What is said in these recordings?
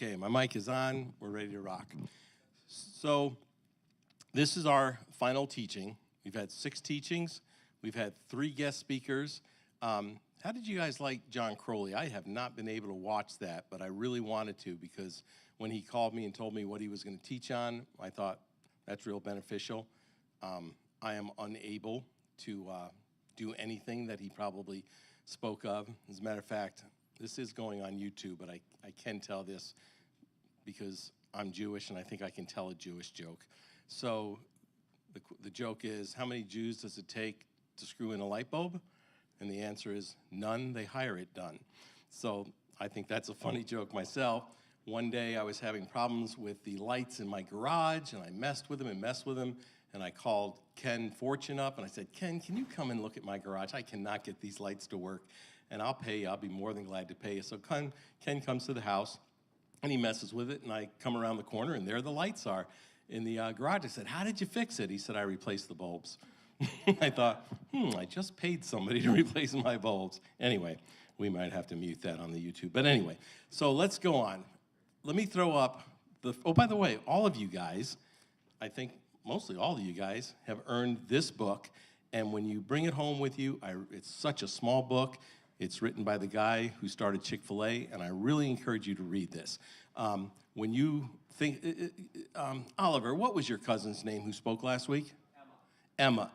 Okay, my mic is on. We're ready to rock. So this is our final teaching. We've had 6 teachings. We've had 3 guest speakers. How did you guys like John Crowley? I have not been able to watch that, but I really wanted to because when he called me and told me what he was going to teach on, I thought that's real beneficial. I am unable to do anything that he probably spoke of. As a matter of fact, this is going on YouTube, but I can tell this because I'm Jewish and I think I can tell a Jewish joke. So the joke is, how many Jews does it take to screw in a light bulb? And the answer is none. They hire it done. So I think that's a funny joke myself. One day I was having problems with the lights in my garage, and I messed with them, and I called Ken Fortune up, and I said, Ken, can you come and look at my garage? I cannot get these lights to work, and I'll pay you. I'll be more than glad to pay you. So Ken comes to the house, and he messes with it, and I come around the corner, and there the lights are in the garage. I said, how did you fix it? He said, I replaced the bulbs. I thought, I just paid somebody to replace my bulbs. Anyway, we might have to mute that on the YouTube. But anyway, so let's go on. Let me throw up by the way, all of you guys, I think mostly all of you guys, have earned this book. And when you bring it home with you, it's such a small book. It's written by the guy who started Chick-fil-A, and I really encourage you to read this. When you think, Oliver, what was your cousin's name who spoke last week? Emma.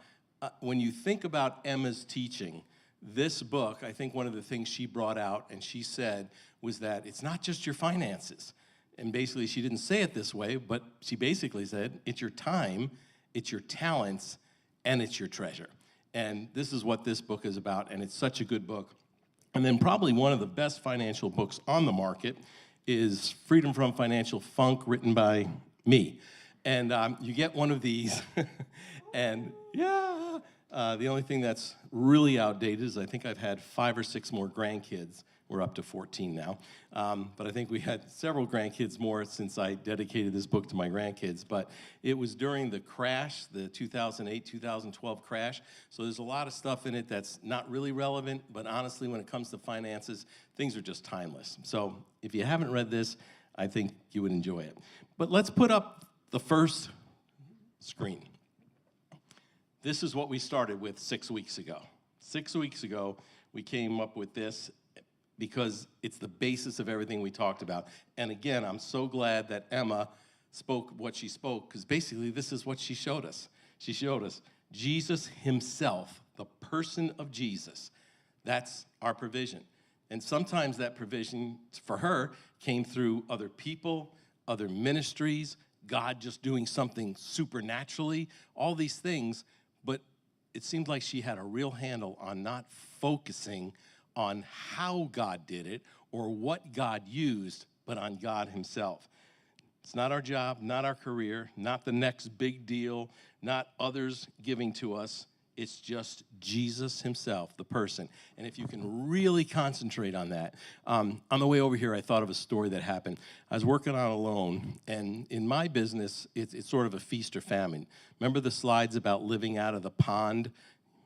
When you think about Emma's teaching, this book, I think one of the things she brought out and she said was that it's not just your finances. And basically, she didn't say it this way, but she basically said, it's your time, it's your talents, and it's your treasure. And this is what this book is about, and it's such a good book. And then probably one of the best financial books on the market is Freedom from Financial Funk, written by me. And you get one of these, and the only thing that's really outdated is I think I've had 5 or 6 more grandkids. We're up to 14 now. But I think we had several grandkids more since I dedicated this book to my grandkids. But it was during the crash, the 2008-2012 crash. So there's a lot of stuff in it that's not really relevant. But honestly, when it comes to finances, things are just timeless. So if you haven't read this, I think you would enjoy it. But let's put up the first screen. This is what we started with 6 weeks ago. 6 weeks ago, we came up with this because it's the basis of everything we talked about. And again, I'm so glad that Emma spoke what she spoke, because basically this is what she showed us. She showed us Jesus himself, the person of Jesus. That's our provision. And sometimes that provision for her came through other people, other ministries, God just doing something supernaturally, all these things. But it seemed like she had a real handle on not focusing on how God did it or what God used, but on God himself. It's not our job, not our career, not the next big deal, not others giving to us. It's just Jesus himself, the person. And if you can really concentrate on that. On the way over here, I thought of a story that happened. I was working on a loan, and in my business, it's sort of a feast or famine. Remember the slides about living out of the pond?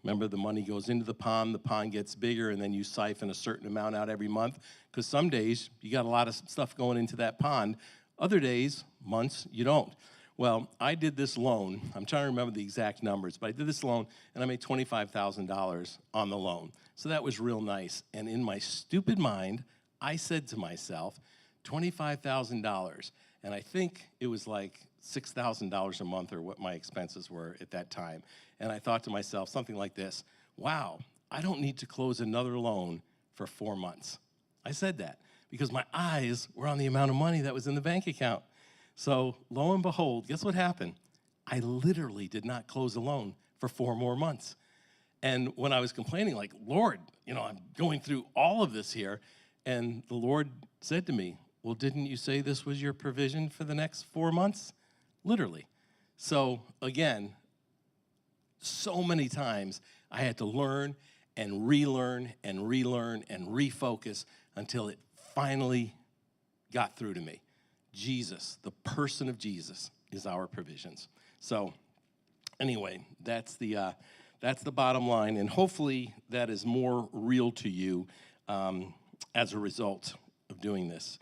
Remember, the money goes into the pond gets bigger, and then you siphon a certain amount out every month? Because some days, you got a lot of stuff going into that pond. Other days, months, you don't. Well, I did this loan. I'm trying to remember the exact numbers, but I did this loan, and I made $25,000 on the loan. So that was real nice. And in my stupid mind, I said to myself, $25,000. And I think it was like $6,000 a month or what my expenses were at that time. And I thought to myself something like this: wow, I don't need to close another loan for 4 months. I said that because my eyes were on the amount of money that was in the bank account. So lo and behold, guess what happened? I literally did not close a loan for 4 more months. And when I was complaining, like, Lord, I'm going through all of this here. And the Lord said to me, well, didn't you say this was your provision for the next 4 months? Literally. So again, so many times I had to learn and relearn and relearn and refocus until it finally got through to me. Jesus, the person of Jesus, is our provisions. So anyway, that's the bottom line, and hopefully that is more real to you as a result of doing this.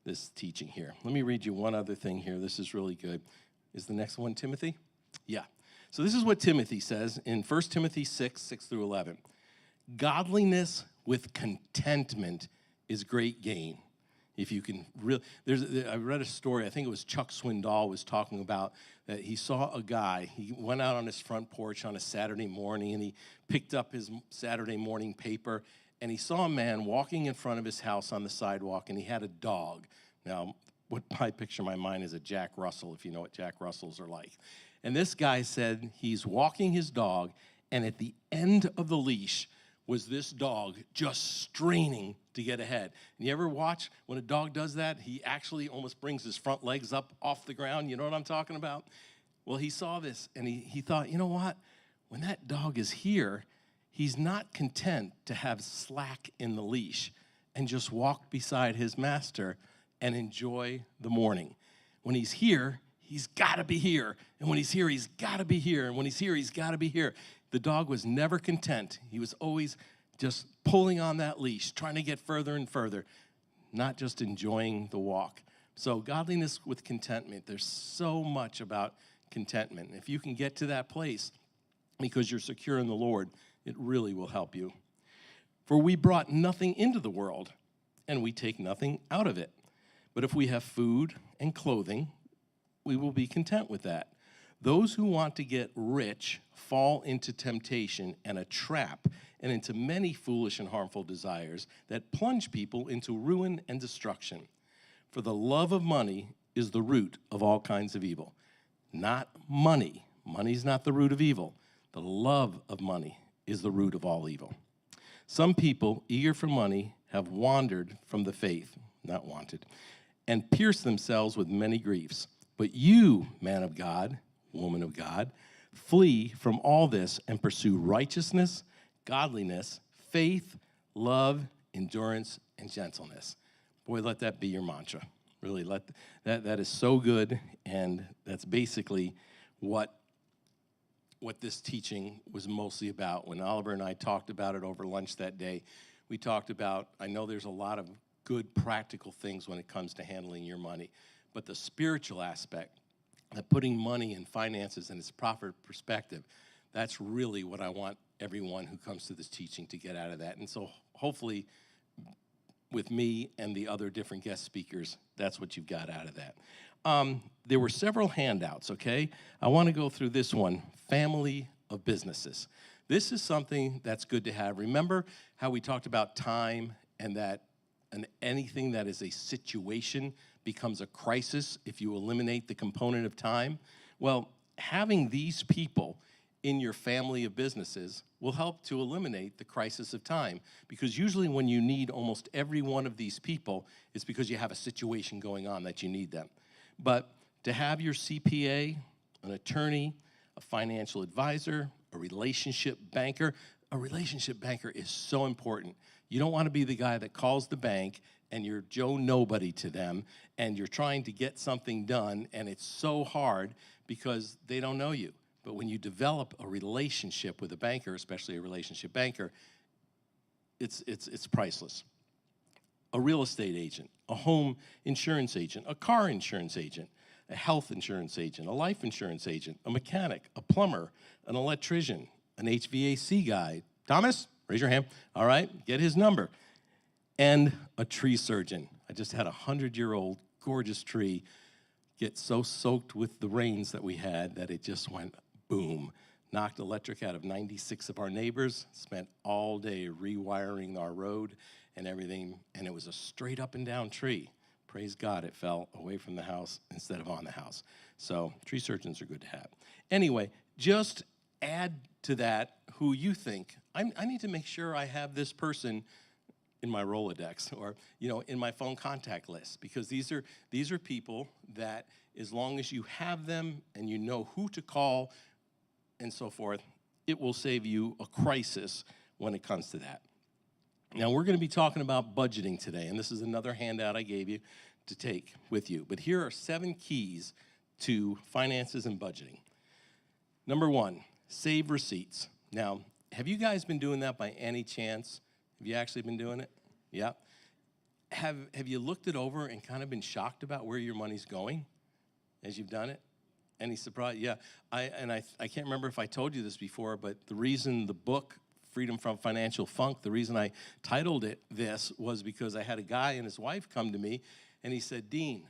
this teaching here. Let me read you one other thing here. This is really good. Is the next one Timothy? Yeah. So this is what Timothy says in 1 Timothy 6 through 11. Godliness with contentment is great gain. If you can really, I read a story, I think it was Chuck Swindoll was talking about that he saw a guy, he went out on his front porch on a Saturday morning and he picked up his Saturday morning paper and he saw a man walking in front of his house on the sidewalk and he had a dog. Now, what I picture in my mind is a Jack Russell, if you know what Jack Russells are like. And this guy said he's walking his dog and at the end of the leash was this dog just straining to get ahead. And you ever watch when a dog does that? He actually almost brings his front legs up off the ground. You know what I'm talking about? Well, he saw this, and he thought, you know what? When that dog is here, he's not content to have slack in the leash and just walk beside his master and enjoy the morning. When he's here, he's got to be here. And when he's here, he's got to be here. And when he's here, he's got to be here. The dog was never content. He was always just pulling on that leash, trying to get further and further, not just enjoying the walk. So godliness with contentment, there's so much about contentment. If you can get to that place because you're secure in the Lord, it really will help you. For we brought nothing into the world, and we take nothing out of it. But if we have food and clothing, we will be content with that. Those who want to get rich fall into temptation and a trap and into many foolish and harmful desires that plunge people into ruin and destruction. For the love of money is the root of all kinds of evil. Not money. Money's not the root of evil. The love of money is the root of all evil. Some people, eager for money, have wandered from the faith, not wanted, and pierced themselves with many griefs. But you, man of God, woman of God, flee from all this and pursue righteousness, godliness, faith, love, endurance, and gentleness. Boy, let that be your mantra. Really, let that is so good, and that's basically what this teaching was mostly about. When Oliver and I talked about it over lunch that day, we talked about, I know there's a lot of good practical things when it comes to handling your money, but the spiritual aspect, that putting money and finances in its proper perspective, that's really what I want everyone who comes to this teaching to get out of that. And so hopefully with me and the other different guest speakers, that's what you've got out of that. There were several handouts, okay? I want to go through this one, family of businesses. This is something that's good to have. Remember how we talked about time and that anything that is a situation becomes a crisis if you eliminate the component of time? Well, having these people in your family of businesses will help to eliminate the crisis of time, because usually when you need almost every one of these people, it's because you have a situation going on that you need them. But to have your CPA, an attorney, a financial advisor, a relationship banker is so important. You don't want to be the guy that calls the bank and you're Joe Nobody to them and you're trying to get something done and it's so hard because they don't know you. But when you develop a relationship with a banker, especially a relationship banker, it's priceless. A real estate agent, a home insurance agent, a car insurance agent, a health insurance agent, a life insurance agent, a mechanic, a plumber, an electrician, an HVAC guy. Thomas, raise your hand. All right, get his number. And a tree surgeon. I just had a 100-year-old gorgeous tree get so soaked with the rains that we had that it just went boom. Knocked electric out of 96 of our neighbors, spent all day rewiring our road and everything, and it was a straight up and down tree. Praise God, it fell away from the house instead of on the house. So tree surgeons are good to have. Anyway, just add to that who you think. I need to make sure I have this person in my Rolodex or in my phone contact list, because these are people that as long as you have them and you know who to call and so forth, it will save you a crisis when it comes to that. Now, we're going to be talking about budgeting today, and this is another handout I gave you to take with you. But here are 7 keys to finances and budgeting. Number 1, save receipts. Now, have you guys been doing that by any chance? Have you actually been doing it? Yeah. have you looked it over and kind of been shocked about where your money's going as you've done it? Any surprise? Yeah, I can't remember if I told you this before, but the reason the book, Freedom from Financial Funk, the reason I titled it this was because I had a guy and his wife come to me, and he said, Dean,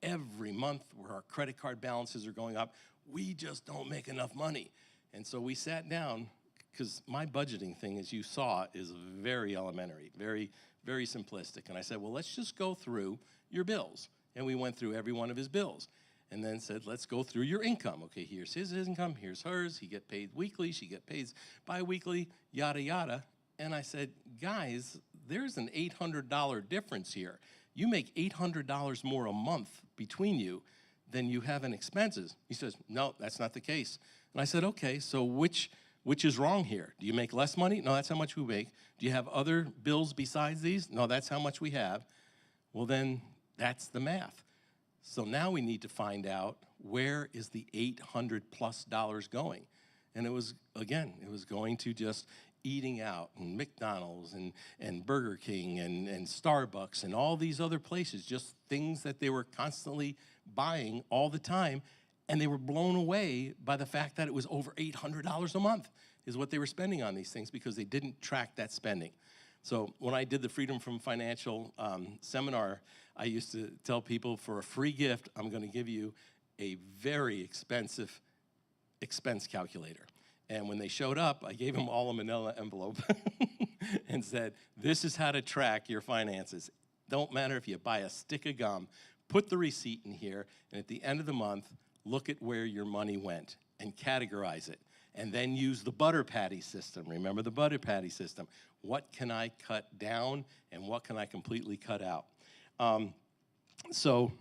every month where our credit card balances are going up, we just don't make enough money. And so we sat down, because my budgeting thing, as you saw, is very elementary, very, very simplistic. And I said, well, let's just go through your bills. And we went through every one of his bills. And then said, let's go through your income. Okay, here's his income, here's hers. He get paid weekly, she get paid bi-weekly, yada, yada. And I said, guys, there's an $800 difference here. You make $800 more a month between you than you have in expenses. He says, no, that's not the case. And I said, okay, so which is wrong here? Do you make less money? No, that's how much we make. Do you have other bills besides these? No, that's how much we have. Well, then that's the math. So now we need to find out, where is the $800+ going? And it was going to just eating out and McDonald's and Burger King and Starbucks and all these other places, just things that they were constantly buying all the time. And they were blown away by the fact that it was over $800 a month is what they were spending on these things, because they didn't track that spending. So when I did the Freedom from Financial seminar, I used to tell people, for a free gift, I'm going to give you a very expensive expense calculator. And when they showed up, I gave them all a manila envelope and said, this is how to track your finances. Don't matter if you buy a stick of gum, put the receipt in here, and at the end of the month, look at where your money went and categorize it. And then use the butter patty system. Remember the butter patty system. What can I cut down and what can I completely cut out? So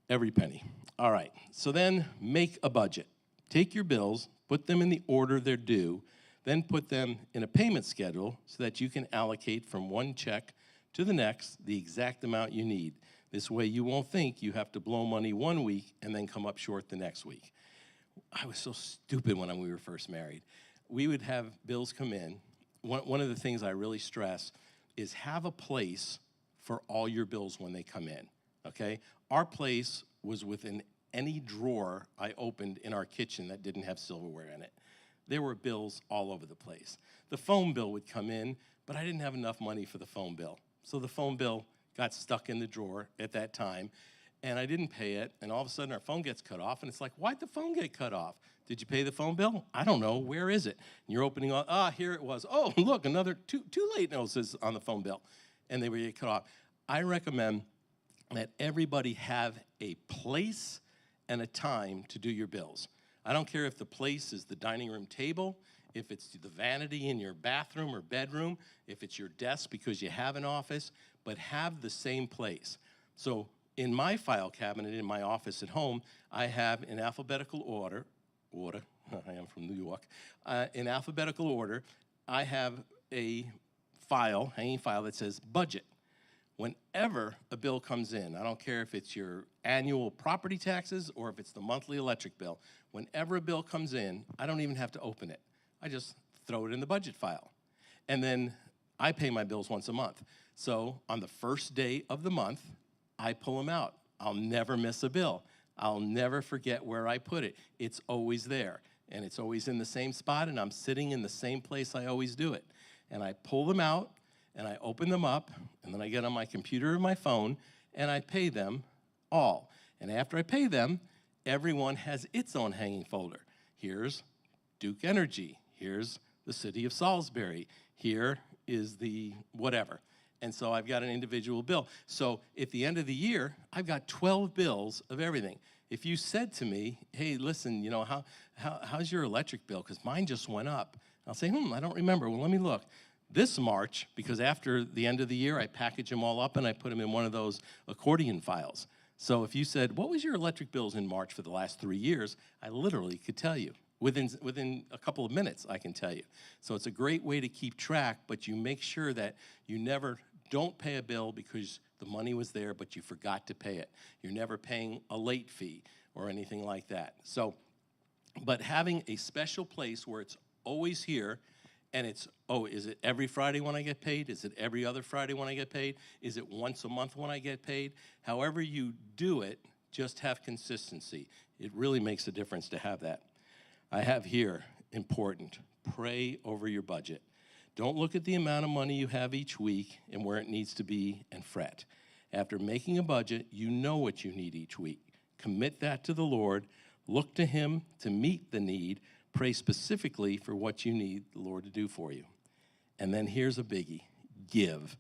every penny. All right, so then make a budget. Take your bills, put them in the order they're due, then put them in a payment schedule so that you can allocate from one check to the next the exact amount you need. This way you won't think you have to blow money one week and then come up short the next week. I was so stupid when we were first married. We would have bills come in. One of the things I really stress is have a place for all your bills when they come in, okay? Our place was within any drawer I opened in our kitchen that didn't have silverware in it. There were bills all over the place. The phone bill would come in, but I didn't have enough money for the phone bill. So the phone bill got stuck in the drawer at that time, and I didn't pay it, and all of a sudden our phone gets cut off, and it's like, why'd the phone get cut off? Did you pay the phone bill? I don't know. Where is it? And you're opening up, here it was. Oh, look, another two late notices on the phone bill, and they were get cut off. I recommend that everybody have a place and a time to do your bills. I don't care if the place is the dining room table, if it's the vanity in your bathroom or bedroom, if it's your desk because you have an office, but have the same place. So in my file cabinet in my office at home, I have in alphabetical order, I am from New York, in alphabetical order, I have a hanging file that says budget. Whenever a bill comes in, I don't care if it's your annual property taxes or if it's the monthly electric bill, whenever a bill comes in, I don't even have to open it. I just throw it in the budget file. And then I pay my bills once a month. So on the first day of the month, I pull them out. I'll never miss a bill. I'll never forget where I put it. It's always there, and it's always in the same spot, and I'm sitting in the same place I always do it. And I pull them out, and I open them up, and then I get on my computer or my phone, and I pay them all. And after I pay them, everyone has its own hanging folder. Here's Duke Energy. Here's the city of Salisbury. Here is the whatever. And so I've got an individual bill. So at the end of the year, I've got 12 bills of everything. If you said to me, hey, listen, you know, how's your electric bill? Because mine just went up. I'll say, I don't remember. Well, let me look. This March, because after the end of the year, I package them all up and I put them in one of those accordion files. So if you said, what was your electric bills in March for the last 3 years, I literally could tell you. Within a couple of minutes, I can tell you. So it's a great way to keep track, but you make sure that you never don't pay a bill because the money was there, but you forgot to pay it. You're never paying a late fee or anything like that. So, but having a special place where it's always here And it's, oh, is it every Friday when I get paid? Is it every other Friday when I get paid? Is it once a month when I get paid? However you do it, just have consistency. It really makes a difference to have that. I have here, important, pray over your budget. Don't look at the amount of money you have each week and where it needs to be and fret. After making a budget, you know what you need each week. Commit that to the Lord. Look to Him to meet the need. Pray specifically for what you need the Lord to do for you. And then here's a biggie, give.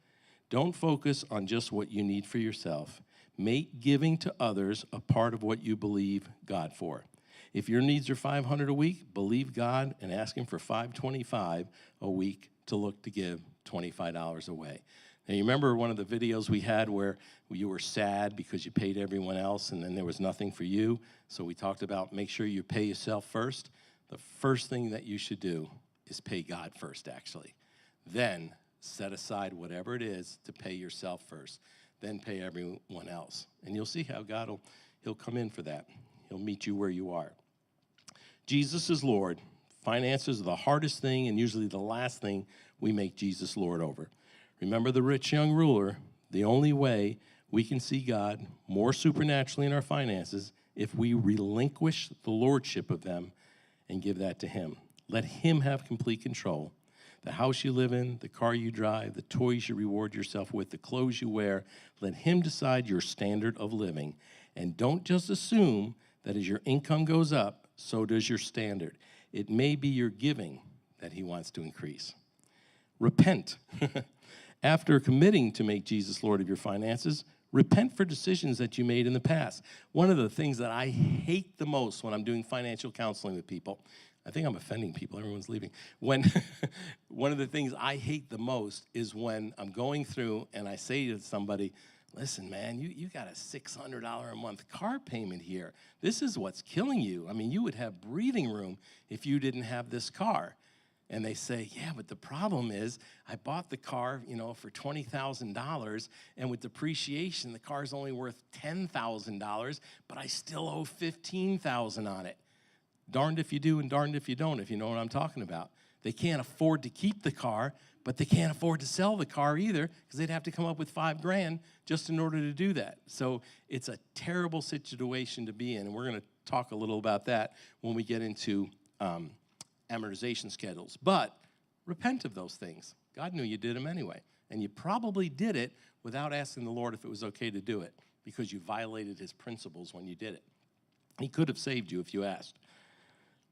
Don't focus on just what you need for yourself. Make giving to others a part of what you believe God for. If your needs are $500 a week, believe God and ask Him for $525 a week to look to give $25 away. Now, you remember one of the videos we had where you were sad because you paid everyone else and then there was nothing for you? So we talked about make sure you pay yourself first. The first thing that you should do is pay God first, actually. Then set aside whatever it is to pay yourself first. Then pay everyone else. And you'll see how God He'll come in for that. He'll meet you where you are. Jesus is Lord. Finances are the hardest thing and usually the last thing we make Jesus Lord over. Remember the rich young ruler, the only way we can see God more supernaturally in our finances if we relinquish the lordship of them and give that to Him. Let Him have complete control. The house you live in, the car you drive, the toys you reward yourself with, the clothes you wear, let Him decide your standard of living. And don't just assume that as your income goes up, so does your standard. It may be your giving that He wants to increase. Repent. After committing to make Jesus Lord of your finances, repent for decisions that you made in the past. One of the things that I hate the most when I'm doing financial counseling with people, I think I'm offending people, everyone's leaving. One of the things I hate the most is when I'm going through and I say to somebody, listen, man, you got a $600 a month car payment here. This is what's killing you. I mean, you would have breathing room if you didn't have this car. And they say, yeah, but the problem is I bought the car, for $20,000, and with depreciation, the car's only worth $10,000, but I still owe $15,000 on it. Darned if you do and darned if you don't, if you know what I'm talking about. They can't afford to keep the car, but they can't afford to sell the car either because they'd have to come up with $5,000 just in order to do that. So it's a terrible situation to be in, and we're going to talk a little about that when we get into amortization schedules. But repent of those things. God knew you did them anyway, and you probably did it without asking the Lord if it was okay to do it because you violated His principles when you did it. He could have saved you if you asked.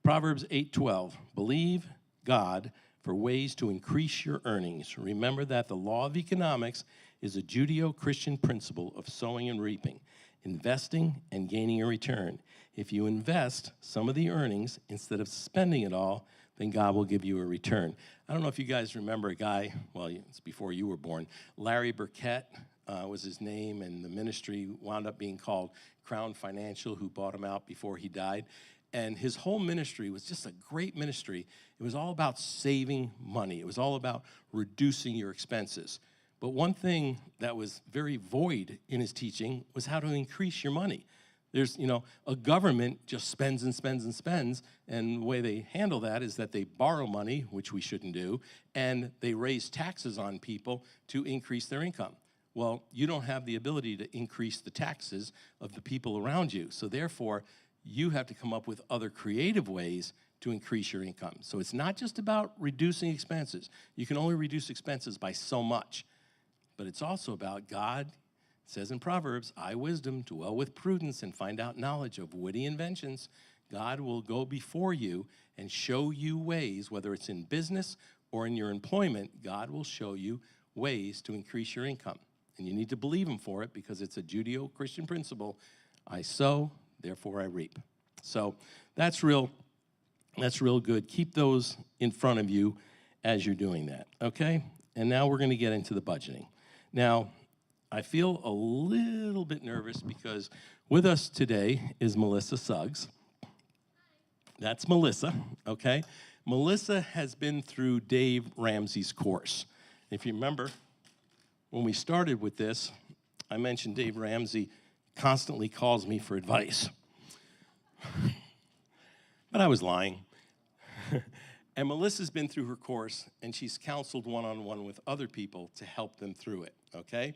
Proverbs 8:12, believe God for ways to increase your earnings. Remember that the law of economics is a Judeo-Christian principle of sowing and reaping, investing and gaining a return. If you invest some of the earnings instead of spending it all, then God will give you a return. I don't know if you guys remember a guy, well, it's before you were born, Larry Burkett was his name, and the ministry wound up being called Crown Financial, who bought him out before he died. And his whole ministry was just a great ministry. It was all about saving money. It was all about reducing your expenses. But one thing that was very void in his teaching was how to increase your money. There's, a government just spends and spends and spends, and the way they handle that is that they borrow money, which we shouldn't do, and they raise taxes on people to increase their income. Well, you don't have the ability to increase the taxes of the people around you, so therefore, you have to come up with other creative ways to increase your income. So it's not just about reducing expenses. You can only reduce expenses by so much, but it's also about God. It says in Proverbs, I, wisdom, dwell with prudence and find out knowledge of witty inventions. God will go before you and show you ways, whether it's in business or in your employment, God will show you ways to increase your income. And you need to believe Him for it because it's a Judeo-Christian principle. I sow, therefore I reap. So that's real good. Keep those in front of you as you're doing that, okay? And now we're going to get into the budgeting. Now, I feel a little bit nervous because with us today is Melissa Suggs. That's Melissa, okay? Melissa has been through Dave Ramsey's course. If you remember, when we started with this, I mentioned Dave Ramsey constantly calls me for advice. But I was lying. And Melissa's been through her course, and she's counseled one-on-one with other people to help them through it, okay?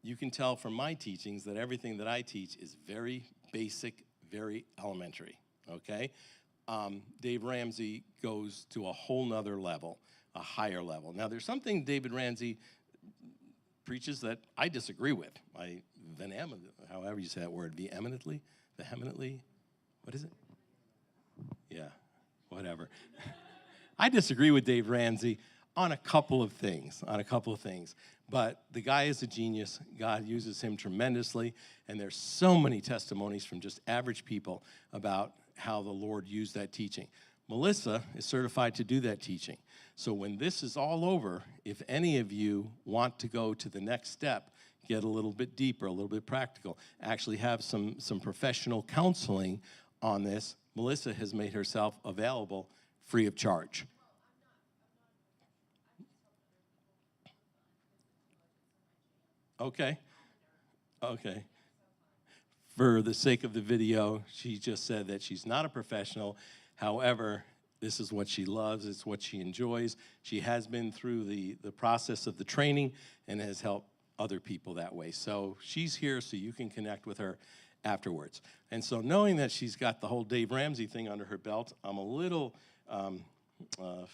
You can tell from my teachings that everything that I teach is very basic, very elementary, okay? Dave Ramsey goes to a whole nother level, a higher level. Now, there's something David Ramsey preaches that I disagree with. However you say that word, vehemently, what is it? Yeah, whatever. I disagree with Dave Ramsey on a couple of things, But the guy is a genius. God uses him tremendously, and there's so many testimonies from just average people about how the Lord used that teaching. Melissa is certified to do that teaching. So when this is all over, if any of you want to go to the next step, get a little bit deeper, a little bit practical, actually have some professional counseling on this, Melissa has made herself available free of charge. Okay. For the sake of the video, she just said that she's not a professional. However, this is what she loves. It's what she enjoys. She has been through the process of the training and has helped other people that way. So she's here so you can connect with her afterwards. And so knowing that she's got the whole Dave Ramsey thing under her belt, I'm a little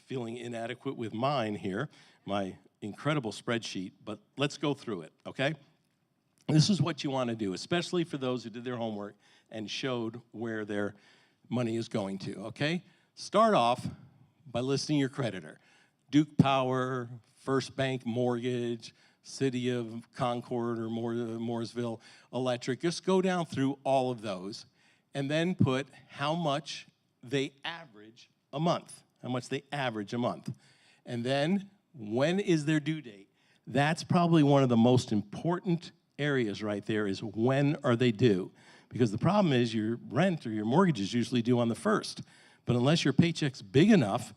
feeling inadequate with mine here, my incredible spreadsheet, but let's go through it, okay? This is what you want to do, especially for those who did their homework and showed where their money is going to, okay? Start off by listing your creditor. Duke Power, First Bank Mortgage, City of Concord or Mooresville Electric. Just go down through all of those and then put how much they average a month. And then when is their due date? That's probably one of the most important areas right there is when are they due? Because the problem is your rent or your mortgage is usually due on the 1st. But unless your paycheck's big enough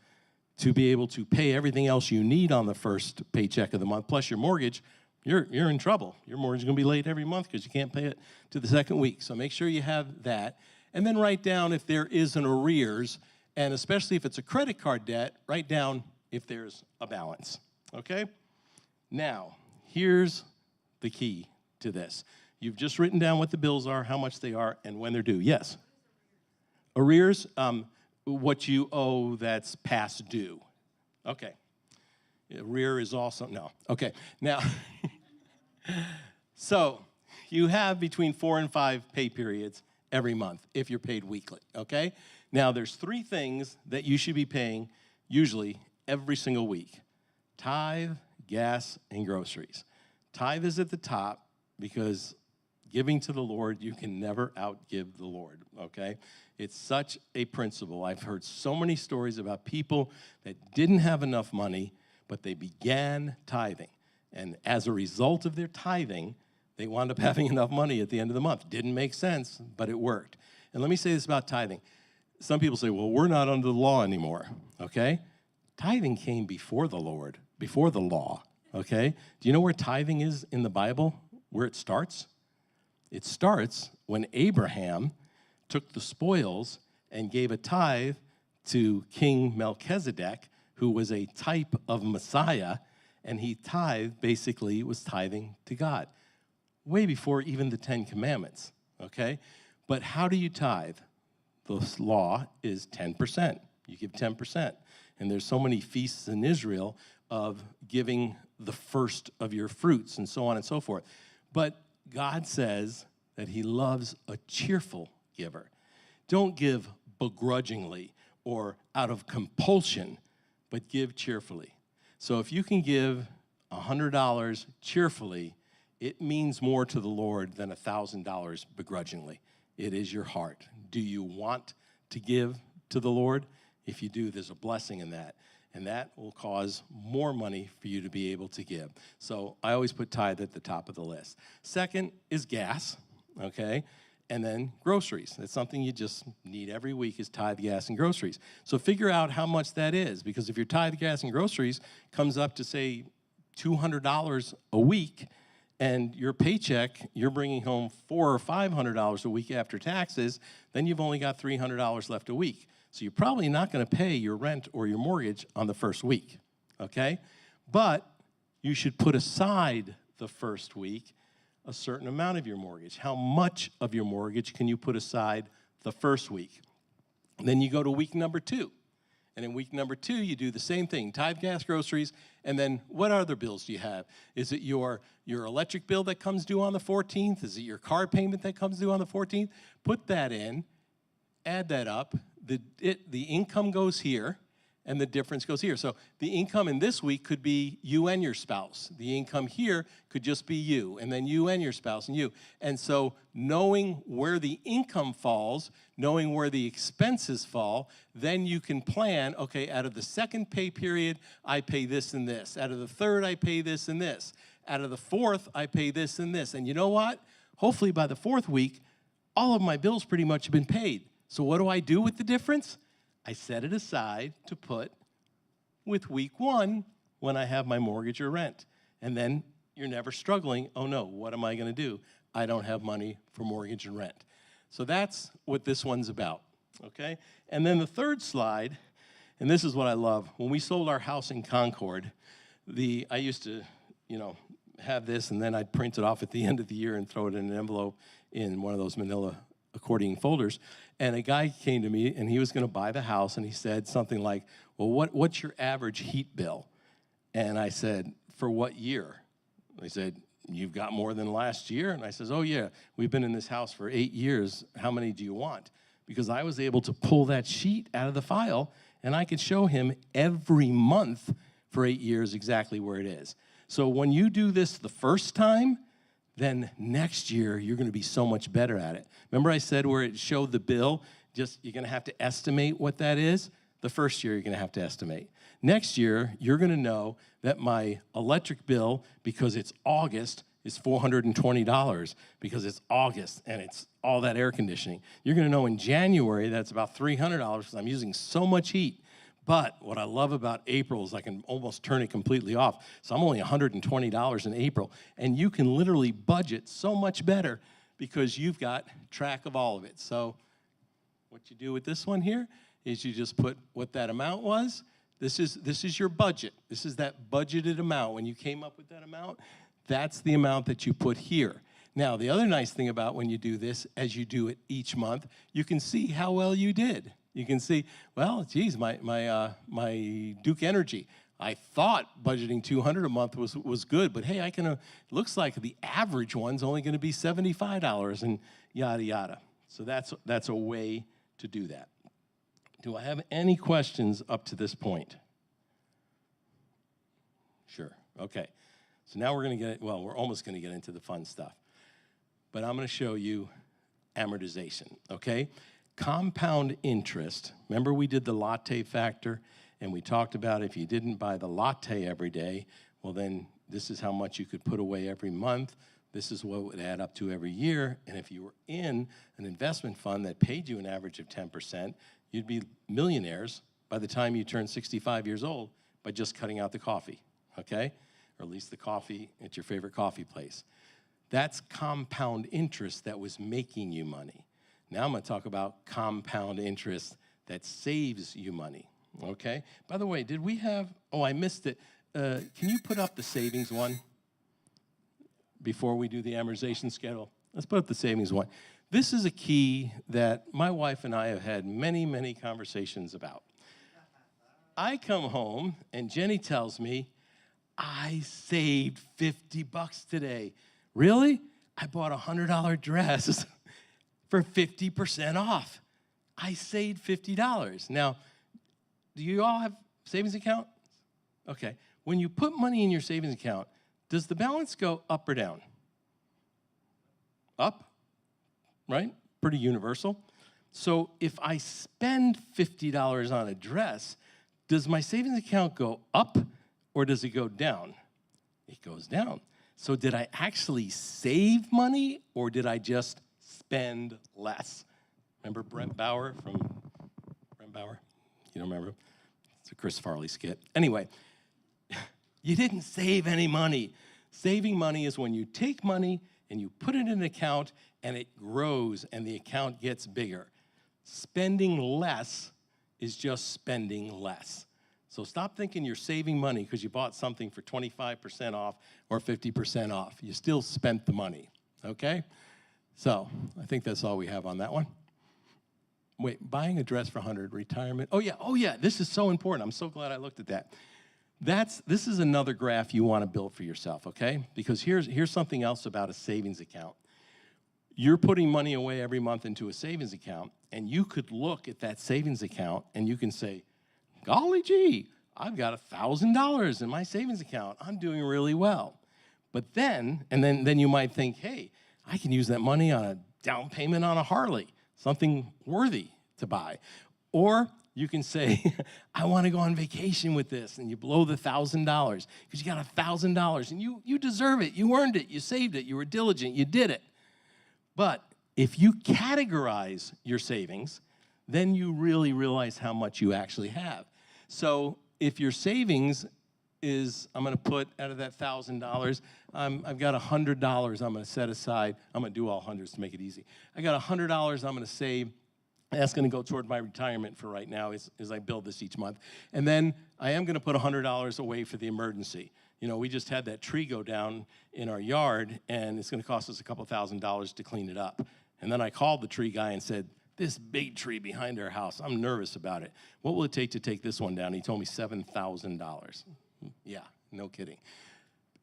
to be able to pay everything else you need on the first paycheck of the month, plus your mortgage, you're in trouble. Your mortgage is going to be late every month because you can't pay it to the second week. So make sure you have that. And then write down if there is an arrears, and especially if it's a credit card debt, write down if there's a balance, okay? Now, here's the key to this. You've just written down what the bills are, how much they are, and when they're due. Yes? Arrears, what you owe that's past due. Okay. Arrear is also, no. Okay, now, so you have between 4 and 5 pay periods every month if you're paid weekly, okay? Now, there's 3 things that you should be paying usually every single week: tithe, gas, and groceries. Tithe is at the top because giving to the Lord, you can never outgive the Lord, okay? It's such a principle. I've heard so many stories about people that didn't have enough money, but they began tithing. And as a result of their tithing, they wound up having enough money at the end of the month. Didn't make sense, but it worked. And let me say this about tithing. Some people say, well, we're not under the law anymore, okay? Tithing came before the Lord, before the law, okay? Do you know where tithing is in the Bible, where it starts? It starts when Abraham took the spoils and gave a tithe to King Melchizedek, who was a type of Messiah, and he tithed, basically was tithing to God, way before even the 10 Commandments, okay? But how do you tithe? The law is 10%. You give 10%. And there's so many feasts in Israel of giving the first of your fruits and so on and so forth. But God says that he loves a cheerful giver. Don't give begrudgingly or out of compulsion, but give cheerfully. So if you can give $100 cheerfully, it means more to the Lord than $1,000 begrudgingly. It is your heart. Do you want to give to the Lord? If you do, there's a blessing in that. And that will cause more money for you to be able to give. So I always put tithe at the top of the list. Second is gas, okay? And then groceries. That's something you just need every week is tithe, gas, and groceries. So figure out how much that is, because if your tithe, gas, and groceries comes up to, say, $200 a week, and your paycheck, you're bringing home $400 or $500 a week after taxes, then you've only got $300 left a week. So you're probably not going to pay your rent or your mortgage on the first week, okay? But you should put aside the first week a certain amount of your mortgage. How much of your mortgage can you put aside the first week? And then you go to week number 2. And in week number 2, you do the same thing, tithe, gas, groceries, and then what other bills do you have? Is it your electric bill that comes due on the 14th? Is it your car payment that comes due on the 14th? Put that in, add that up. The income goes here, and the difference goes here. So the income in this week could be you and your spouse. The income here could just be you, and then you and your spouse and you. And so knowing where the income falls, knowing where the expenses fall, then you can plan, okay, out of the second pay period, I pay this and this. Out of the third, I pay this and this. Out of the fourth, I pay this and this. And you know what? Hopefully by the 4th week, all of my bills pretty much have been paid. So what do I do with the difference? I set it aside to put with week 1 when I have my mortgage or rent. And then you're never struggling, oh no, what am I going to do? I don't have money for mortgage and rent. So that's what this one's about, okay? And then the third slide, and this is what I love. When we sold our house in Concord, I used to, have this, and then I'd print it off at the end of the year and throw it in an envelope in one of those manila accordion folders. And a guy came to me, and he was going to buy the house, and he said something like, well, what's your average heat bill? And I said, for what year? They said, you've got more than last year? And I says, oh, yeah, we've been in this house for 8 years. How many do you want? Because I was able to pull that sheet out of the file, and I could show him every month for 8 years exactly where it is. So when you do this the first time, then next year you're going to be so much better at it. Remember I said where it showed the bill, just you're going to have to estimate what that is? The first year you're going to have to estimate. Next year, you're going to know that my electric bill, because it's August, is $420 because it's August and it's all that air conditioning. You're going to know in January that's about $300 because I'm using so much heat. But what I love about April is I can almost turn it completely off. So I'm only $120 in April. And you can literally budget so much better because you've got track of all of it. So what you do with this one here is you just put what that amount was. This is your budget. This is that budgeted amount. When you came up with that amount, that's the amount that you put here. Now, the other nice thing about when you do this, as you do it each month, you can see how well you did. You can see, well, geez, my Duke Energy, I thought budgeting $200 a month was good, but hey, it looks like the average one's only going to be $75 and yada yada. So that's a way to do that. Do I have any questions up to this point? Sure. Okay. So now we're almost going to get into the fun stuff. But I'm going to show you amortization, okay? Compound interest. Remember we did the latte factor, and we talked about if you didn't buy the latte every day, well then this is how much you could put away every month. This is what it would add up to every year. And if you were in an investment fund that paid you an average of 10%, you'd be millionaires by the time you turn 65 years old by just cutting out the coffee, okay? Or at least the coffee at your favorite coffee place. That's compound interest that was making you money. Now I'm going to talk about compound interest that saves you money, okay? By the way, did we have, I missed it. Can you put up the savings one before we do the amortization schedule? Let's put up the savings one. This is a key that my wife and I have had many, many conversations about. I come home and Jenny tells me, I saved $50 today. Really? I bought a $100 dress for 50% off. I saved $50. Now, do you all have savings account? Okay. When you put money in your savings account, does the balance go up or down? Up, right? Pretty universal. So if I spend $50 on a dress, does my savings account go up or does it go down? It goes down. So did I actually save money or did I just spend less? Remember Brent Bauer from Brent Bauer? You don't remember? It's a Chris Farley skit. Anyway, you didn't save any money. Saving money is when you take money and you put it in an account and it grows and the account gets bigger. Spending less is just spending less. So stop thinking you're saving money because you bought something for 25% off or 50% off. You still spent the money, okay? So I think that's all we have on that one. Wait, buying a dress for 100, retirement. Oh yeah, this is so important. I'm so glad I looked at that. This is another graph you want to build for yourself, okay? Because here's something else about a savings account. You're putting money away every month into a savings account, and you could look at that savings account and you can say, golly gee, I've got $1,000 in my savings account. I'm doing really well. But then you might think, hey, I can use that money on a down payment on a Harley, something worthy to buy. Or you can say, I want to go on vacation with this, and you blow the $1,000 because you got $1,000, and you deserve it. You earned it. You saved it. You were diligent. You did it. But if you categorize your savings, then you really realize how much you actually have. So if your savings is, I'm going to put out of that $1,000, I've got $100 I'm going to set aside. I'm going to do all hundreds to make it easy. I got $100 I'm going to save. That's going to go toward my retirement for right now as I build this each month. And then I am going to put $100 away for the emergency. You know, we just had that tree go down in our yard, and it's going to cost us a couple $1,000s to clean it up. And then I called the tree guy and said, this big tree behind our house, I'm nervous about it. What will it take to take this one down? He told me $7,000. Yeah, no kidding.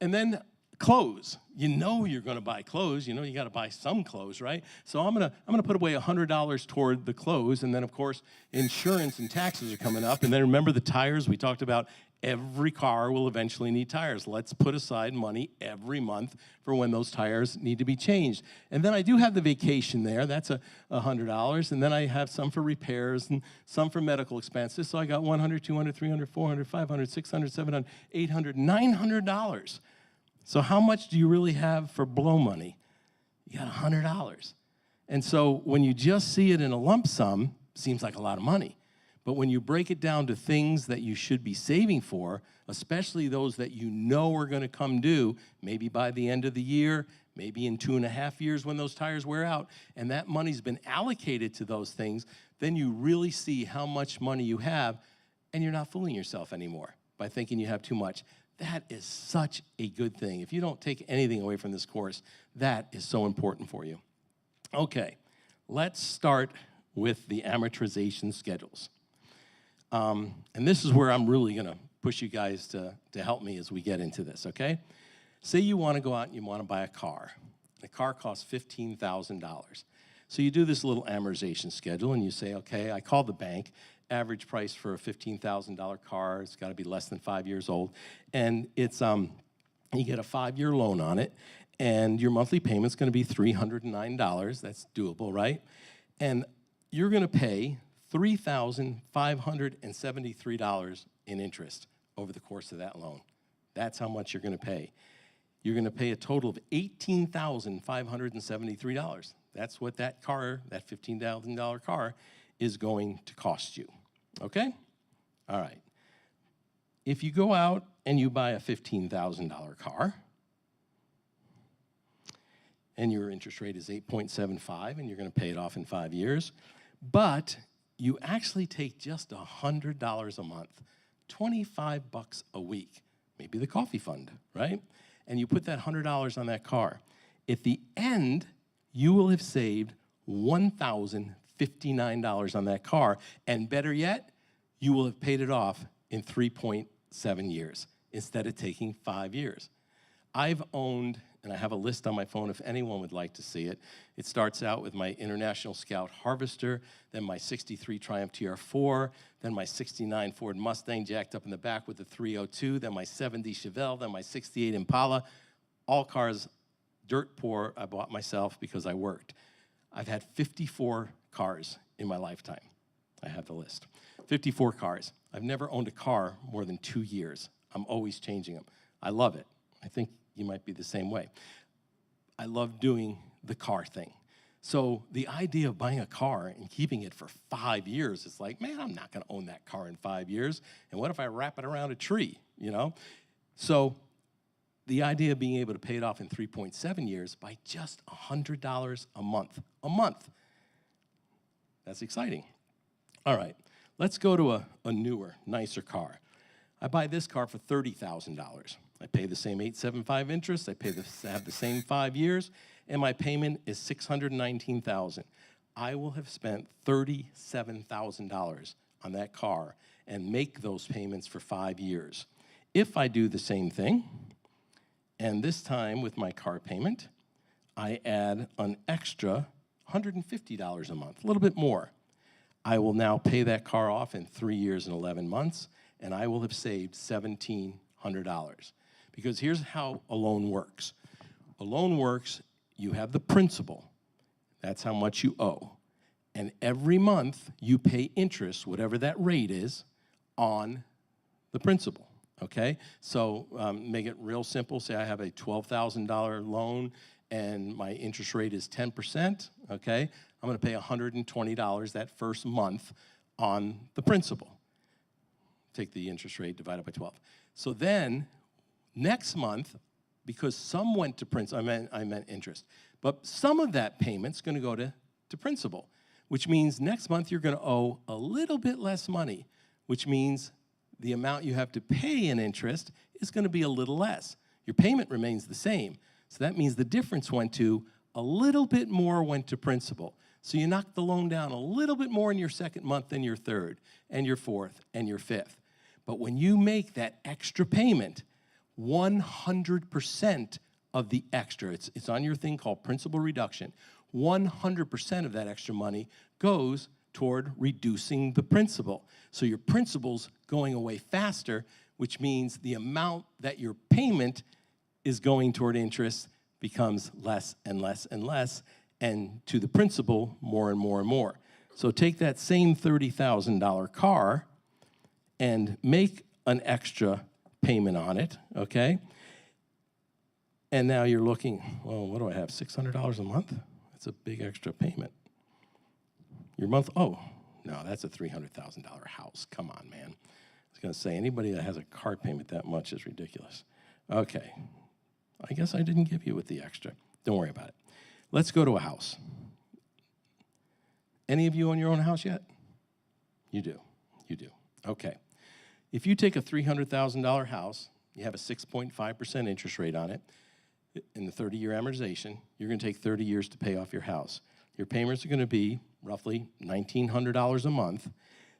And then clothes. You know you're going to buy clothes. You know you got to buy some clothes, right? So I'm gonna put away $100 toward the clothes, and then of course insurance and taxes are coming up. And then remember the tires we talked about. Every car will eventually need tires. Let's put aside money every month for when those tires need to be changed. And then I do have the vacation there. That's $100. And then I have some for repairs and some for medical expenses. So I got $100, $200, $300, $400, $500, $600, $700, $800, $900. So how much do you really have for blow money? You got $100. And so when you just see it in a lump sum, it seems like a lot of money. But when you break it down to things that you should be saving for, especially those that you know are going to come due, maybe by the end of the year, maybe in 2.5 years when those tires wear out, and that money's been allocated to those things, then you really see how much money you have, and you're not fooling yourself anymore by thinking you have too much. That is such a good thing. If you don't take anything away from this course, that is so important for you. Okay, let's start with the amortization schedules. And this is where I'm really going to push you guys to help me as we get into this, okay? Say you want to go out and you want to buy a car. The car costs $15,000. So you do this little amortization schedule, and you say, okay, I call the bank. Average price for a $15,000 car, it's got to be less than 5 years old. And it's you get a 5-year loan on it, and your monthly payment's going to be $309. That's doable, right? And you're going to pay $3,573 in interest over the course of that loan. That's how much you're going to pay. You're going to pay a total of $18,573. That's what that car, that $15,000 car, is going to cost you. Okay? All right. If you go out and you buy a $15,000 car, and your interest rate is 8.75, and you're going to pay it off in 5 years, but you actually take just $100 a month, $25 a week, maybe the coffee fund, right? And you put that $100 on that car. At the end, you will have saved $1,059 on that car, and better yet, you will have paid it off in 3.7 years instead of taking 5 years. I've owned, and I have a list on my phone if anyone would like to see it. It starts out with my International Scout Harvester, then my '63 Triumph TR4, then my '69 Ford Mustang jacked up in the back with the 302, then my '70 Chevelle, then my '68 Impala. All cars dirt poor I bought myself because I worked. I've had 54 cars in my lifetime. I have the list. 54 cars. I've never owned a car more than 2 years. I'm always changing them. I love it. I think you might be the same way. I love doing the car thing. So the idea of buying a car and keeping it for 5 years is like, man, I'm not going to own that car in 5 years. And what if I wrap it around a tree, you know? So the idea of being able to pay it off in 3.7 years by just $100 a month. A month. That's exciting. All right, Let's go to a newer, nicer car. I buy this car for $30,000. I pay the same 8.75 interest. I have the same 5 years, and my payment is $619,000. I will have spent $37,000 on that car and make those payments for 5 years. If I do the same thing, and this time with my car payment, I add an extra $150 a month, a little bit more. I will now pay that car off in 3 years and 11 months, and I will have saved $1,700. Because here's how a loan works. A loan works, you have the principal. That's how much you owe. And every month, you pay interest, whatever that rate is, on the principal, okay? So make it real simple. Say I have a $12,000 loan, and my interest rate is 10%, okay? I'm going to pay $120 that first month on the principal. Take the interest rate, divide it by 12. So then, next month, because some went to principal, I meant interest, but some of that payment's going to go to principal, which means next month you're going to owe a little bit less money, which means the amount you have to pay in interest is going to be a little less. Your payment remains the same. So that means the difference went to a little bit more went to principal. So you knock the loan down a little bit more in your second month than your third, and your fourth, and your fifth. But when you make that extra payment, 100% of the extra, it's on your thing called principal reduction, 100% of that extra money goes toward reducing the principal. So your principal's going away faster, which means the amount that your payment is going toward interest becomes less and less and less, and to the principal, more and more and more. So take that same $30,000 car and make an extra payment on it, okay? And now you're looking, well, what do I have, $600 a month? That's a big extra payment. Your month, oh, no, that's a $300,000 house. Come on, man. I was going to say, anybody that has a car payment that much is ridiculous. Okay, I guess I didn't give you with the extra. Don't worry about it. Let's go to a house. Any of you own your own house yet? You do. You do. Okay. If you take a $300,000 house, you have a 6.5% interest rate on it, in the 30-year amortization, you're going to take 30 years to pay off your house. Your payments are going to be roughly $1,900 a month.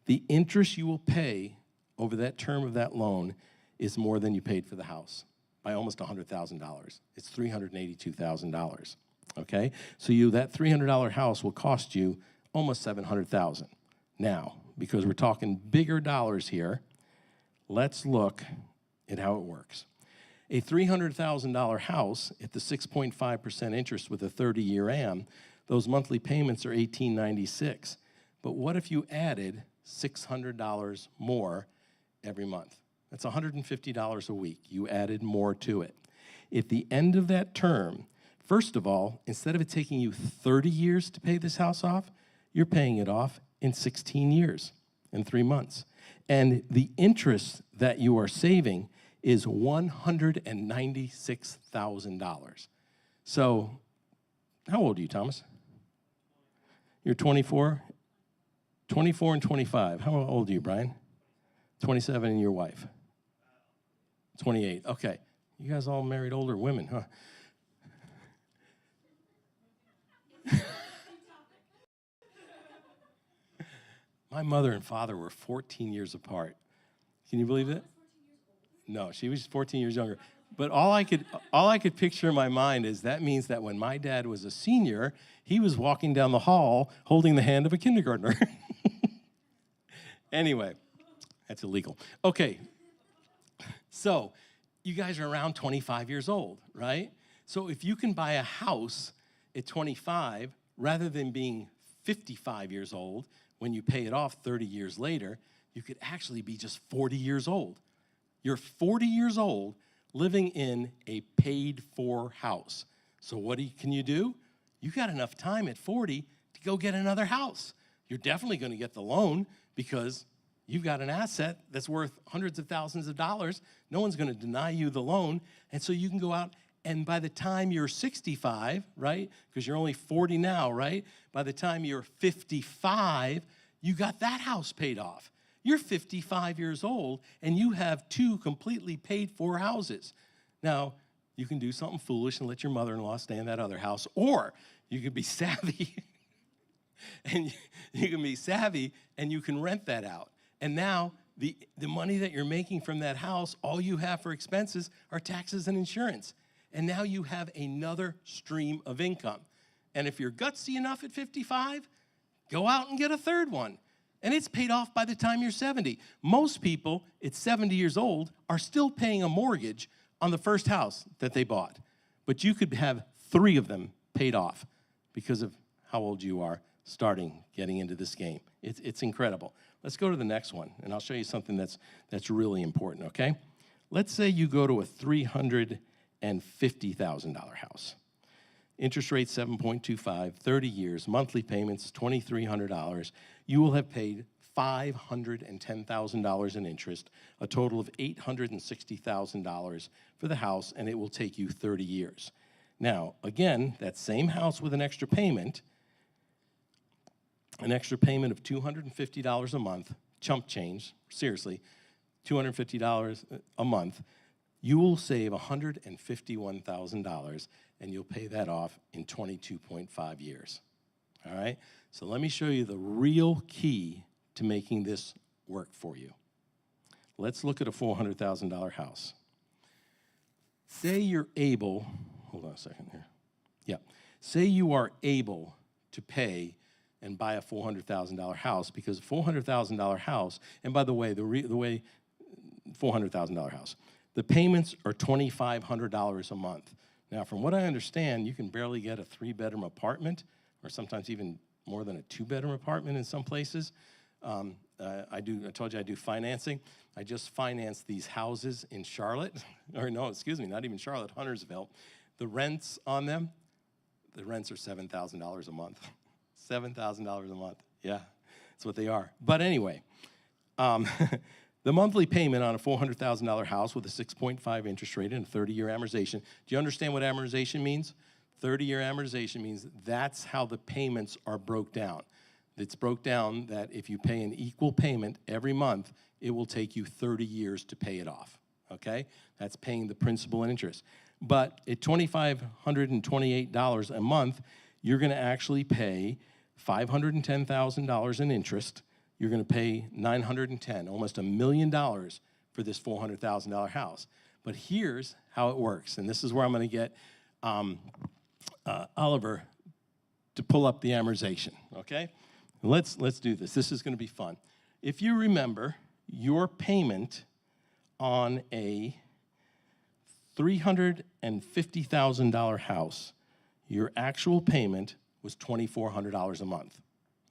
The interest you will pay over that term of that loan is more than you paid for the house by almost $100,000. It's $382,000, okay? So that $300 house will cost you almost $700,000. Now, because we're talking bigger dollars here, let's look at how it works. A $300,000 house at the 6.5% interest with a 30-year AM, those monthly payments are $1,896. But what if you added $600 more every month? That's $150 a week. You added more to it. At the end of that term, first of all, instead of it taking you 30 years to pay this house off, you're paying it off in 16 years and 3 months. And the interest that you are saving is $196,000. So, how old are you, Thomas? You're 24? 24 and 25. How old are you, Brian? 27 and your wife? 28. Okay. You guys all married older women, huh? My mother and father were 14 years apart. Can you believe that? No, she was 14 years younger. But all I could picture in my mind is that means that when my dad was a senior, he was walking down the hall holding the hand of a kindergartner. Anyway, that's illegal. Okay, so you guys are around 25 years old, right? So if you can buy a house at 25 rather than being 55 years old when you pay it off 30 years later, you could actually be just 40 years old. You're 40 years old living in a paid-for house. So what can you do? You got enough time at 40 to go get another house. You're definitely going to get the loan because you've got an asset that's worth hundreds of thousands of dollars. No one's going to deny you the loan. And so you can go out, and by the time you're 65, right, because you're only 40 now, right? By the time you're 55, you got that house paid off. You're 55 years old, and you have 2 completely paid-for houses. Now, you can do something foolish and let your mother-in-law stay in that other house, or you could be savvy, and you can rent that out. And now, the money that you're making from that house, all you have for expenses are taxes and insurance. And now you have another stream of income. And if you're gutsy enough at 55, go out and get a third one. And it's paid off by the time you're 70. Most people at 70 years old are still paying a mortgage on the first house that they bought. But you could have 3 of them paid off because of how old you are getting into this game. It's incredible. Let's go to the next one, and I'll show you something that's really important, okay? Let's say you go to a $350,000 house. Interest rate 7.25, 30 years, monthly payments $2,300. You will have paid $510,000 in interest, a total of $860,000 for the house, and it will take you 30 years. Now, again, that same house with an extra payment of $250 a month, chump change, seriously, $250 a month, you will save $151,000, and you'll pay that off in 22.5 years. All right? So let me show you the real key to making this work for you. Let's look at a $400,000 house. Say you're able, hold on a second here. Yeah. Say you are able to pay and buy a $400,000 house, because a $400,000 house, and by the way, $400,000 house, the payments are $2,500 a month. Now, from what I understand, you can barely get a 3-bedroom apartment, or sometimes even more than a 2-bedroom apartment in some places. I told you I do financing. I just financed these houses in Charlotte, or no, excuse me, not even Charlotte, Huntersville. The rents on them, the rents are $7,000 a month. $7,000 a month, yeah, that's what they are. But anyway, the monthly payment on a $400,000 house with a 6.5 interest rate and a 30-year amortization. Do you understand what amortization means? 30-year amortization means that's how the payments are broke down. It's broke down that if you pay an equal payment every month, it will take you 30 years to pay it off, okay? That's paying the principal and interest. But at $2,528 a month, you're going to actually pay $510,000 in interest. You're going to pay $910,000, almost $1 million for this $400,000 house. But here's how it works, and this is where I'm going to get Oliver to pull up the amortization, okay? Let's do this. This is going to be fun. If you remember, your payment on a $350,000 house, your actual payment was $2,400 a month,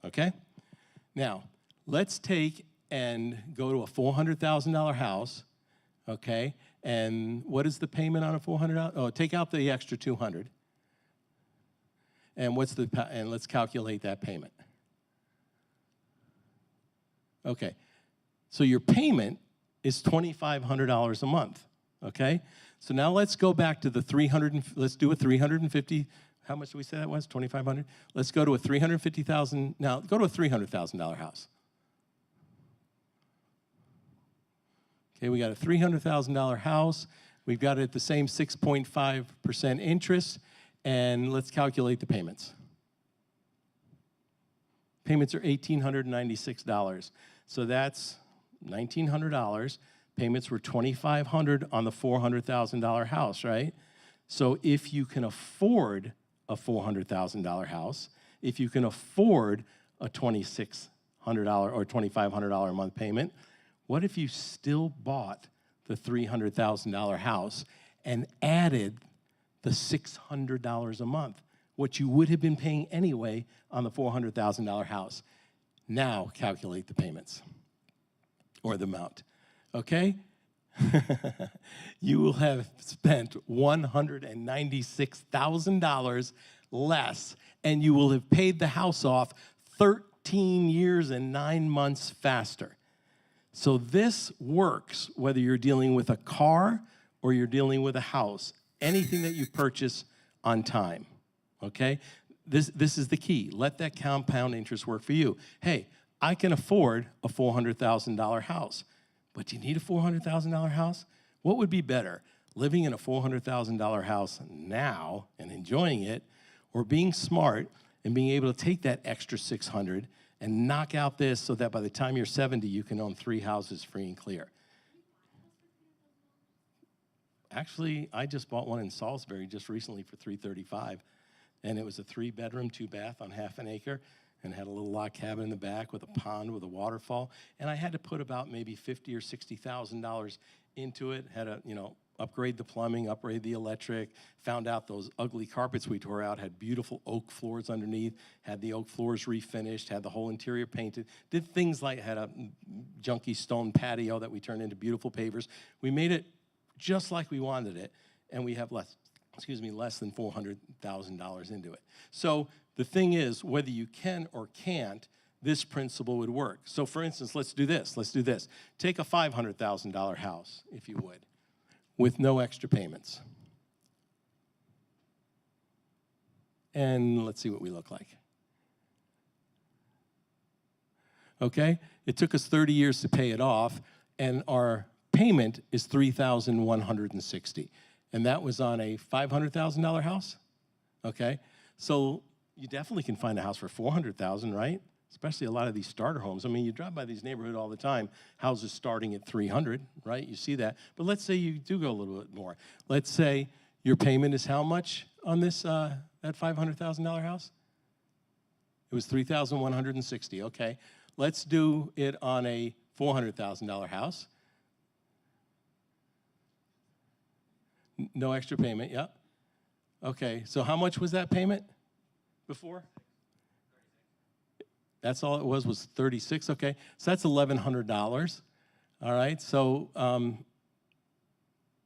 okay? Now, let's take and go to a $400,000 house, okay? And what is the payment on a $400,000? Oh, take out the extra $200. And let's calculate that payment. Okay, so your payment is $2,500 a month, okay? So now let's go back to let's do a 350, how much did we say that was, 2,500? Let's go to a 350,000, now go to a $300,000 house. Okay, we got a $300,000 house. We've got it at the same 6.5% interest, and let's calculate the payments. Payments are $1,896. So that's $1,900. Payments were $2,500 on the $400,000 house, right? So if you can afford a $400,000 house, if you can afford a $2,600 or $2,500 a month payment, what if you still bought the $300,000 house and added the $600 a month, what you would have been paying anyway on the $400,000 house? Now calculate the payments or the amount, okay? You will have spent $196,000 less, and you will have paid the house off 13 years and 9 months faster. So this works whether you're dealing with a car or you're dealing with a house, anything that you purchase on time, okay? This is the key. Let that compound interest work for you. Hey, I can afford a $400,000 house. But do you need a $400,000 house? What would be better, living in a $400,000 house now and enjoying it, or being smart and being able to take that extra $600 and knock out this so that by the time you're 70, you can own 3 houses free and clear? Actually, I just bought one in Salisbury just recently for $335, and it was a 3-bedroom, 2-bath on half an acre, and had a little log cabin in the back with a pond with a waterfall. And I had to put about maybe $50,000 or $60,000 into it. Had to, upgrade the plumbing, upgrade the electric. Found out those ugly carpets we tore out had beautiful oak floors underneath. Had the oak floors refinished. Had the whole interior painted. Did things like had a junky stone patio that we turned into beautiful pavers. We made it just like we wanted it, and we have less than $400,000 into it. So the thing is, whether you can or can't, this principle would work. So for instance, let's do this. Take a $500,000 house, if you would, with no extra payments. And let's see what we look like. Okay? It took us 30 years to pay it off, and our payment is $3,160. And that was on a $500,000 house? Okay? So you definitely can find a house for $400,000, right? Especially a lot of these starter homes. I mean, you drive by these neighborhoods all the time, houses starting at $300, right? You see that. But let's say you do go a little bit more. Let's say your payment is how much on this that $500,000 house? It was $3,160. Okay. Let's do it on a $400,000 house. No extra payment, yeah. Okay, so how much was that payment before? That's all it was 36, okay. So that's $1,100, all right. So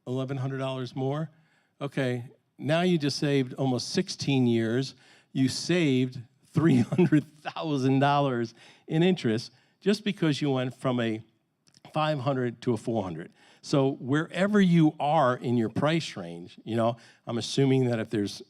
$1,100 more. Okay, now you just saved almost 16 years. You saved $300,000 in interest just because you went from a 500 to a 400. So wherever you are in your price range, I'm assuming that if there's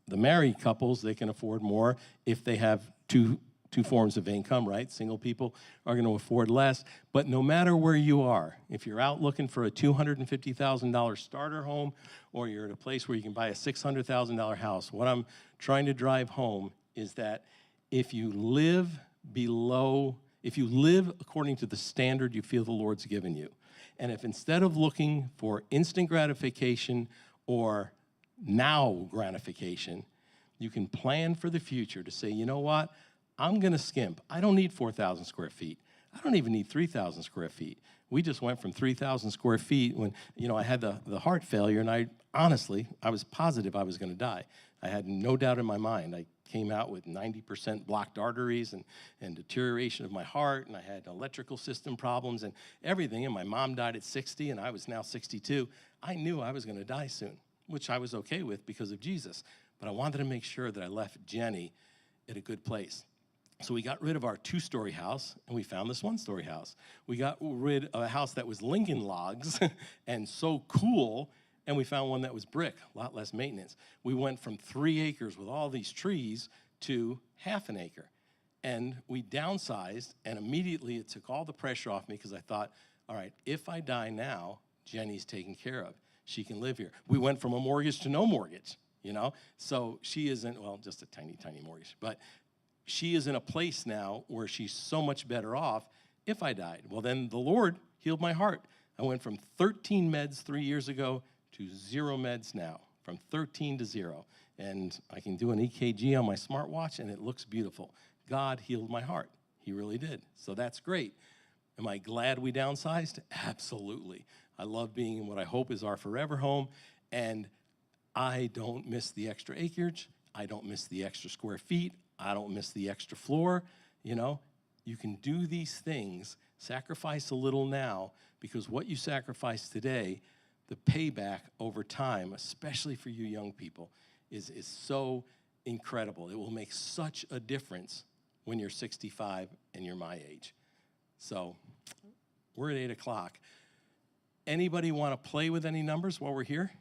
the married couples, they can afford more if they have two forms of income, right? Single people are going to afford less. But no matter where you are, if you're out looking for a $250,000 starter home, or you're at a place where you can buy a $600,000 house, what I'm trying to drive home is that if you live according to the standard you feel the Lord's given you, and if instead of looking for instant gratification or now gratification, you can plan for the future to say, you know what? I'm going to skimp. I don't need 4,000 square feet. I don't even need 3,000 square feet. We just went from 3,000 square feet when, I had the heart failure, and I was positive I was going to die. I had no doubt in my mind. I came out with 90% blocked arteries and deterioration of my heart, and I had electrical system problems and everything, and my mom died at 60, and I was now 62. I knew I was going to die soon, which I was okay with because of Jesus. But I wanted to make sure that I left Jenny at a good place. So we got rid of our 2-story house, and we found this 1-story house. We got rid of a house that was Lincoln logs and so cool, and we found one that was brick, a lot less maintenance. We went from 3 acres with all these trees to half an acre. And we downsized, and immediately it took all the pressure off me because I thought, all right, if I die now, Jenny's taken care of. She can live here. We went from a mortgage to no mortgage, So she isn't, just a tiny, tiny mortgage. But she is in a place now where she's so much better off if I died. Well, then the Lord healed my heart. I went from 13 meds 3 years ago to 0 meds now, from 13 to 0. And I can do an EKG on my smartwatch, and it looks beautiful. God healed my heart. He really did. So that's great. Am I glad we downsized? Absolutely. I love being in what I hope is our forever home, and I don't miss the extra acreage. I don't miss the extra square feet. I don't miss the extra floor. You can do these things, sacrifice a little now, because what you sacrifice today, the payback over time, especially for you young people, is so incredible. It will make such a difference when you're 65 and you're my age. So we're at 8 o'clock. Anybody want to play with any numbers while we're here?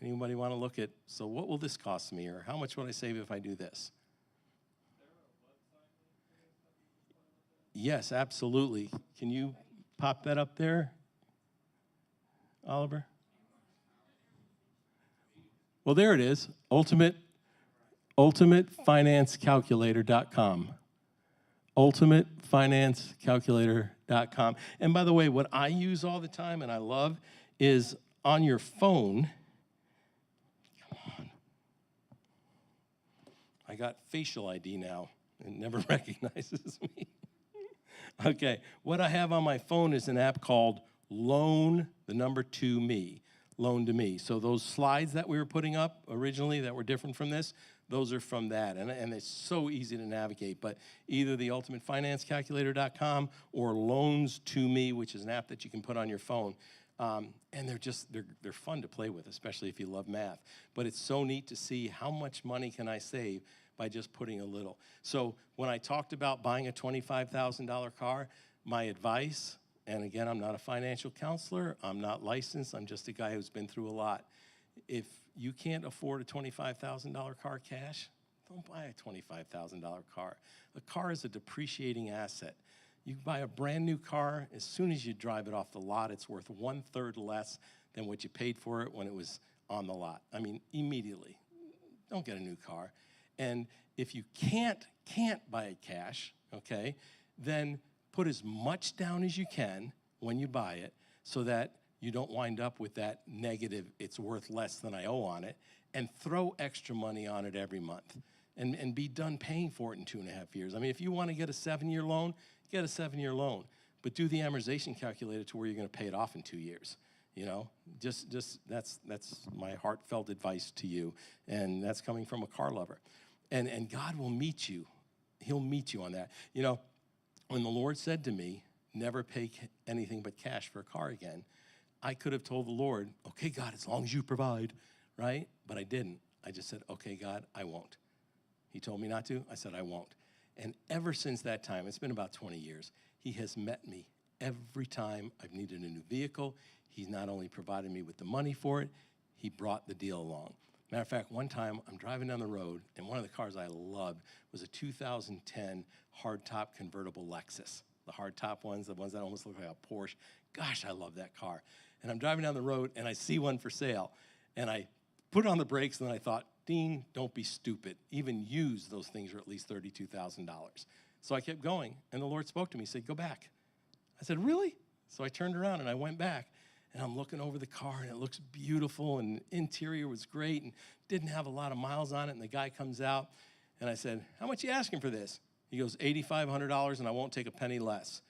Anybody want to look at, so what will this cost me, or how much would I save if I do this? Yes, absolutely. Can you pop that up there, Oliver? Well, there it is. ultimatefinancecalculator.com. ultimatefinancecalculator.com. And by the way, what I use all the time and I love is on your phone. Come on. I got facial ID now. It never recognizes me. Okay, what I have on my phone is an app called Loan, the number 2 Me, Loan to Me. So those slides that we were putting up originally that were different from this, those are from that. And it's so easy to navigate. But either the ultimatefinancecalculator.com or Loans to Me, which is an app that you can put on your phone. And they're fun to play with, especially if you love math. But it's so neat to see how much money can I save by just putting a little. So when I talked about buying a $25,000 car, my advice, and again, I'm not a financial counselor, I'm not licensed, I'm just a guy who's been through a lot. If you can't afford a $25,000 car cash, don't buy a $25,000 car. A car is a depreciating asset. You buy a brand new car, as soon as you drive it off the lot, it's worth 1/3 less than what you paid for it when it was on the lot. I mean, immediately. Don't get a new car. And if you can't buy it cash, okay, then put as much down as you can when you buy it so that you don't wind up with that negative, it's worth less than I owe on it, and throw extra money on it every month and be done paying for it in 2.5 years. I mean, if you want to get a 7-year loan, get a 7-year loan, but do the amortization calculator to where you're going to pay it off in 2 years. You know, just that's my heartfelt advice to you, and that's coming from a car lover. And God will meet you. He'll meet you on that. You know, when the Lord said to me, never pay anything but cash for a car again, I could have told the Lord, okay, God, as long as you provide, right? But I didn't. I just said, okay, God, I won't. He told me not to. I said, I won't. And ever since that time, it's been about 20 years, he has met me every time I've needed a new vehicle. He's not only provided me with the money for it, he brought the deal along. Matter of fact, one time I'm driving down the road, and one of the cars I loved was a 2010 hardtop convertible Lexus. The hardtop ones, the ones that almost look like a Porsche. Gosh, I love that car. And I'm driving down the road, and I see one for sale. And I put on the brakes, and then I thought, Dean, don't be stupid. Even used, those things are at least $32,000. So I kept going, and the Lord spoke to me. He said, go back. I said, really? So I turned around, and I went back. And I'm looking over the car, and it looks beautiful, and the interior was great, and didn't have a lot of miles on it. And the guy comes out, and I said, how much are you asking for this? He goes, $8,500, and I won't take a penny less.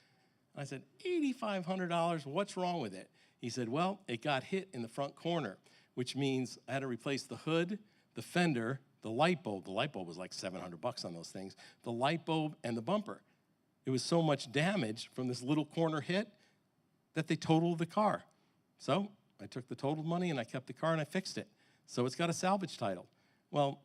And I said, $8,500? What's wrong with it? He said, well, it got hit in the front corner, which means I had to replace the hood, the fender, the light bulb. The light bulb was like $700 on those things. The light bulb and the bumper. It was so much damage from this little corner hit that they totaled the car. So I took the total money and I kept the car and I fixed it. So it's got a salvage title. Well,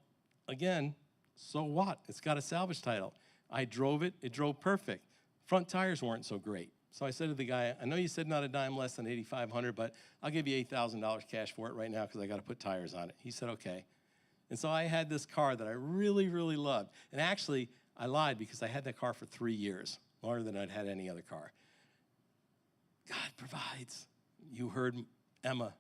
again, so what? It's got a salvage title. I drove it. It drove perfect. Front tires weren't so great. So I said to the guy, I know you said not a dime less than $8,500, but I'll give you $8,000 cash for it right now because I got to put tires on it. He said, okay. And so I had this car that I really, really loved. And actually, I lied because I had that car for 3 years, longer than I'd had any other car. God provides. You heard Emma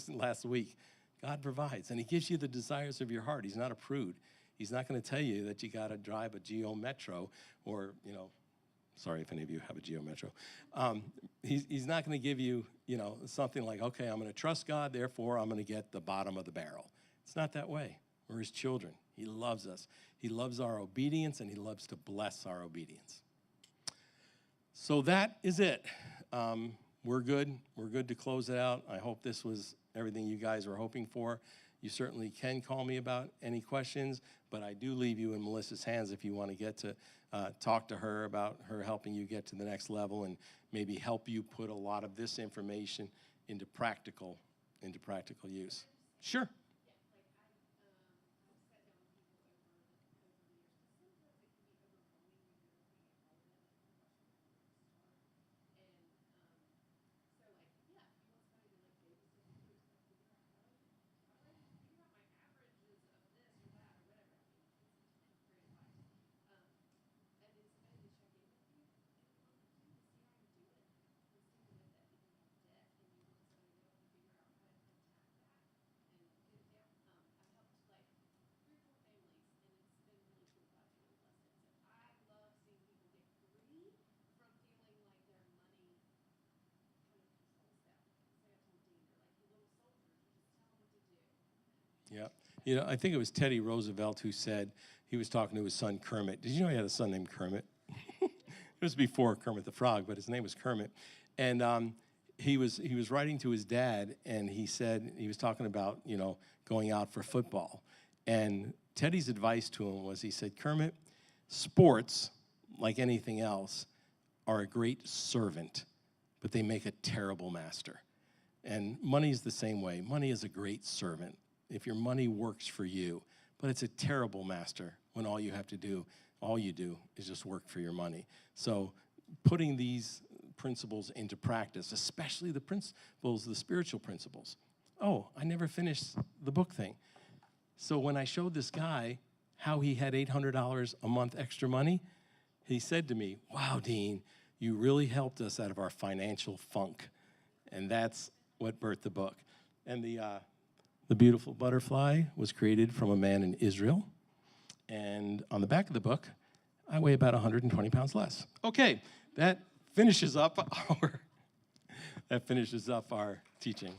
last week. God provides, and he gives you the desires of your heart. He's not a prude. He's not going to tell you that you got to drive a Geo Metro or, sorry if any of you have a Geo Metro. He's not going to give you, something like, okay, I'm going to trust God, therefore I'm going to get the bottom of the barrel. It's not that way. We're his children. He loves us. He loves our obedience, and he loves to bless our obedience. So that is it. We're good. We're good to close it out. I hope this was everything you guys were hoping for. You certainly can call me about any questions, but I do leave you in Melissa's hands if you want to get to talk to her about her helping you get to the next level and maybe help you put a lot of this information into practical use. Sure. Yeah. You know, I think it was Teddy Roosevelt who said, he was talking to his son Kermit. Did you know he had a son named Kermit? It was before Kermit the Frog, but his name was Kermit. And he was writing to his dad, and he said, he was talking about, you know, going out for football. And Teddy's advice to him was, he said, Kermit, sports, like anything else, are a great servant, but they make a terrible master. And money's the same way. Money is a great servant if your money works for you, but it's a terrible master when all you do is just work for your money. So putting these principles into practice, especially the principles, the spiritual principles. Oh, I never finished the book thing. So when I showed this guy how he had $800 a month extra money, he said to me, wow, Dean, you really helped us out of our financial funk. And that's what birthed the book. And the beautiful butterfly was created from a man in Israel. And on the back of the book, I weigh about 120 pounds less. Okay, that finishes up our teaching.